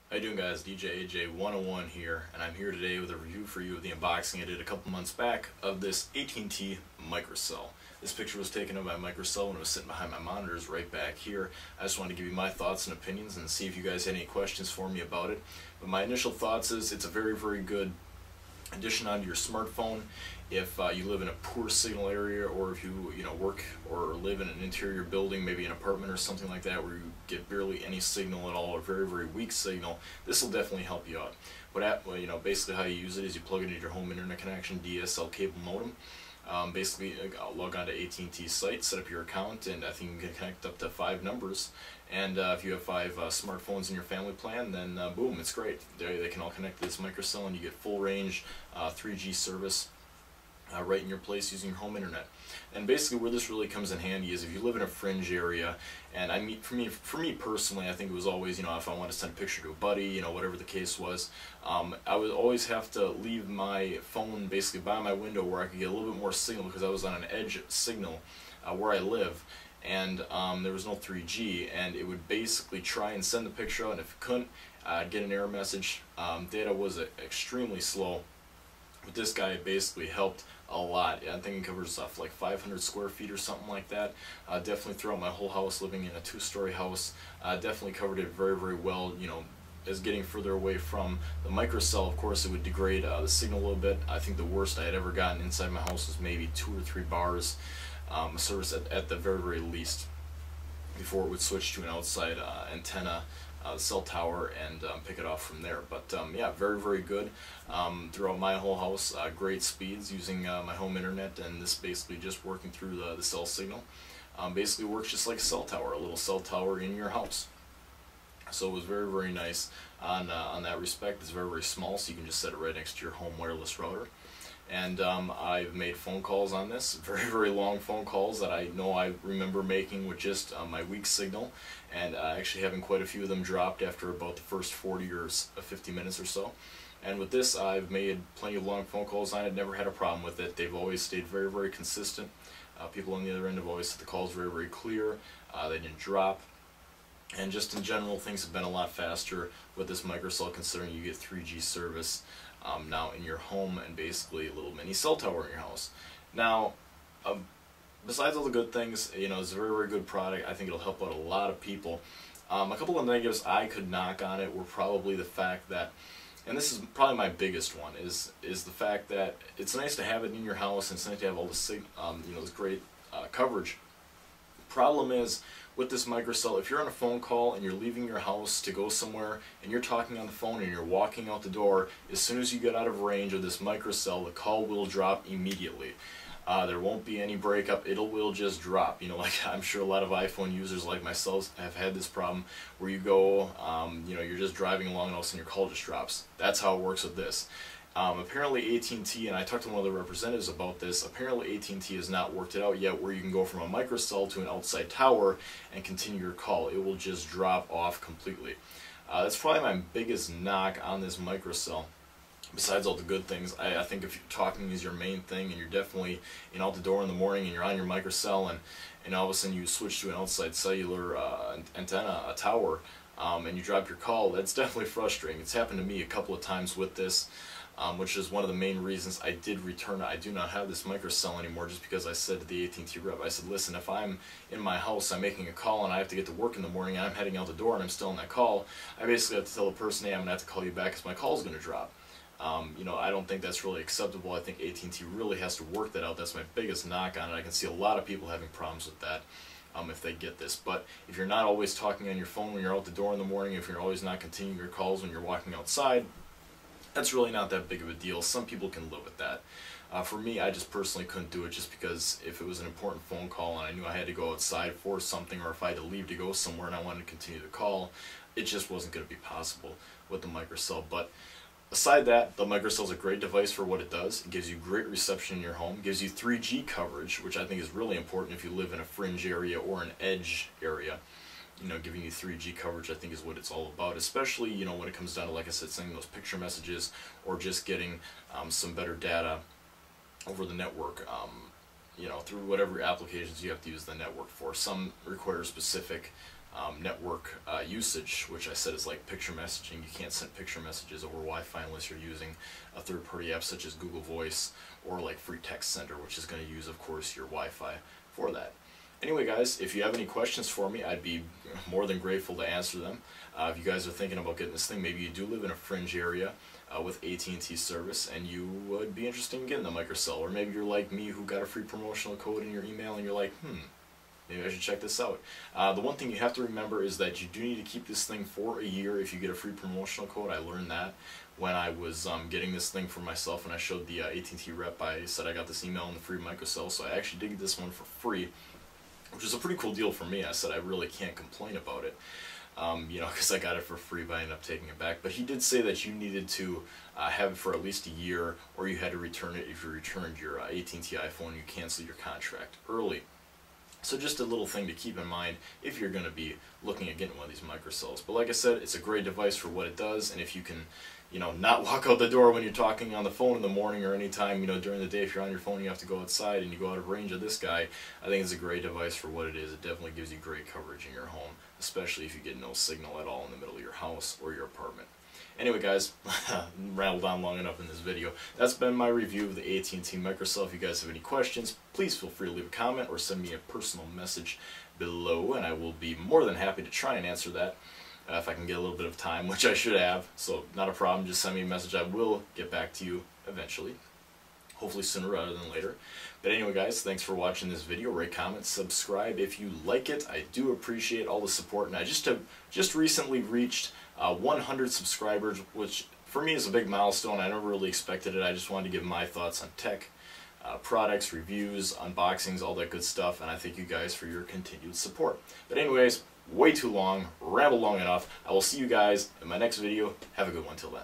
How you doing, guys? DJ AJ 101 here, and I'm here today with a review for you of the unboxing I did a couple months back of this AT&T Microcell. This picture was taken of my Microcell when it was sitting behind my monitors right back here. I just wanted to give you my thoughts and opinions and see if you guys had any questions for me about it. But my initial thoughts is it's a very, very good addition onto your smartphone if you live in a poor signal area, or if you work or live in an interior building, maybe an apartment or something like that, where you get barely any signal at all or very, very weak signal. This will definitely help you out. Basically how you use it is you plug it into your home internet connection, DSL cable modem. Basically log on to AT&T site, set up your account, and I think you can connect up to 5 numbers. And if you have 5 smartphones in your family plan, then boom, it's great. They can all connect to this microcell, and you get full range 3G service right in your place using your home internet. And basically where this really comes in handy is if you live in a fringe area, and for me personally, I think it was always, if I wanted to send a picture to a buddy, whatever the case was, I would always have to leave my phone basically by my window where I could get a little bit more signal, because I was on an edge signal where I live, and there was no 3G, and it would basically try and send the picture out, and if it couldn't, I'd get an error message. Data was extremely slow. But this guy basically helped a lot. I think it covers like 500 square feet or something like that. Definitely throughout my whole house, living in a 2-story house, definitely covered it very, very well. As getting further away from the microcell, of course, it would degrade the signal a little bit. I think the worst I had ever gotten inside my house was maybe 2 or 3 bars of service at the very, very least, before it would switch to an outside antenna, cell tower, and pick it off from there. But yeah, very, very good throughout my whole house. Great speeds using my home internet, and this basically just working through the cell signal. Basically works just like a cell tower, a little cell tower in your house. So it was very, very nice on that respect. It's very, very small, so you can just set it right next to your home wireless router. And I've made phone calls on this, very, very long phone calls that I know I remember making with just my weak signal, and actually having quite a few of them dropped after about the first 40 or 50 minutes or so. And with this, I've made plenty of long phone calls on it, never had a problem with it. They've always stayed very, very consistent. People on the other end have always said the calls very, very clear, they didn't drop. And just in general, things have been a lot faster with this microcell, considering you get 3G service now in your home, and basically a little mini cell tower in your house. Now, besides all the good things, it's a very, very good product. I think it'll help out a lot of people. A couple of negatives I could knock on it were probably the fact that, and this is probably my biggest one, is the fact that it's nice to have it in your house, and it's nice to have all this this great coverage. Problem is, with this microcell, if you're on a phone call and you're leaving your house to go somewhere, and you're talking on the phone and you're walking out the door, as soon as you get out of range of this microcell, the call will drop immediately. There won't be any breakup, it will just drop. Like I'm sure a lot of iPhone users like myself have had this problem where you go, you're just driving along and all of a sudden your call just drops. That's how it works with this. Apparently AT&T, and I talked to one of the representatives about this, apparently AT&T has not worked it out yet where you can go from a microcell to an outside tower and continue your call. It will just drop off completely. That's probably my biggest knock on this microcell. Besides all the good things, I think if talking is your main thing, and you're definitely out the door in the morning and you're on your microcell, and all of a sudden you switch to an outside cellular antenna, a tower, and you drop your call, that's definitely frustrating. It's happened to me a couple of times with this, which is one of the main reasons I did return it. I do not have this microcell anymore, just because I said to the AT&T rep, I said, listen, if I'm in my house, I'm making a call, and I have to get to work in the morning, and I'm heading out the door, and I'm still on that call, I basically have to tell the person, hey, I'm going to have to call you back because my call is going to drop. I don't think that's really acceptable. I think AT&T really has to work that out. That's my biggest knock on it. I can see a lot of people having problems with that if they get this. But if you're not always talking on your phone when you're out the door in the morning, if you're always not continuing your calls when you're walking outside, that's really not that big of a deal. Some people can live with that. For me, I just personally couldn't do it, just because if it was an important phone call and I knew I had to go outside for something, or if I had to leave to go somewhere and I wanted to continue the call, it just wasn't going to be possible with the microcell. But aside that, the microcell is a great device for what it does. It gives you great reception in your home, gives you 3G coverage, which I think is really important if you live in a fringe area or an edge area. Giving you 3G coverage, I think, is what it's all about, especially, when it comes down to, like I said, sending those picture messages, or just getting some better data over the network, through whatever applications you have to use the network for. Some require specific network usage, which I said is like picture messaging. You can't send picture messages over Wi-Fi unless you're using a third-party app such as Google Voice or like Free Text Sender, which is going to use, of course, your Wi-Fi for that. Anyway, guys, if you have any questions for me, I'd be more than grateful to answer them. If you guys are thinking about getting this thing, maybe you do live in a fringe area with AT&T service and you would be interested in getting the Microcell, or maybe you're like me who got a free promotional code in your email and you're like, maybe I should check this out. The one thing you have to remember is that you do need to keep this thing for a year if you get a free promotional code. I learned that when I was getting this thing for myself, and I showed the AT&T rep. I said I got this email in the free Microcell, so I actually did get this one for free, which is a pretty cool deal for me. I said I really can't complain about it, you know, because I got it for free, but I ended up taking it back. But he did say that you needed to have it for at least a year, or you had to return it if you returned your AT&T iPhone. You cancel your contract early. So just a little thing to keep in mind if you're going to be looking at getting one of these Microcells. But like I said, it's a great device for what it does, and if you can, you know, not walk out the door when you're talking on the phone in the morning or anytime, you know, during the day, if you're on your phone, you have to go outside and you go out of range of this guy, I think it's a great device for what it is. It definitely gives you great coverage in your home, especially if you get no signal at all in the middle of your house or your apartment. Anyway, guys, rattled on long enough in this video. That's been my review of the AT&T Microcell. If you guys have any questions, please feel free to leave a comment or send me a personal message below, and I will be more than happy to try and answer that if I can get a little bit of time, which I should have. So not a problem, just send me a message. I will get back to you eventually, hopefully sooner rather than later. But anyway, guys, thanks for watching this video. Rate, comment, subscribe if you like it. I do appreciate all the support, and I just recently reached 100 subscribers, which for me is a big milestone. I never really expected it. I just wanted to give my thoughts on tech, products, reviews, unboxings, all that good stuff, and I thank you guys for your continued support. But anyways, way too long, rambled long enough. I will see you guys in my next video. Have a good one till then.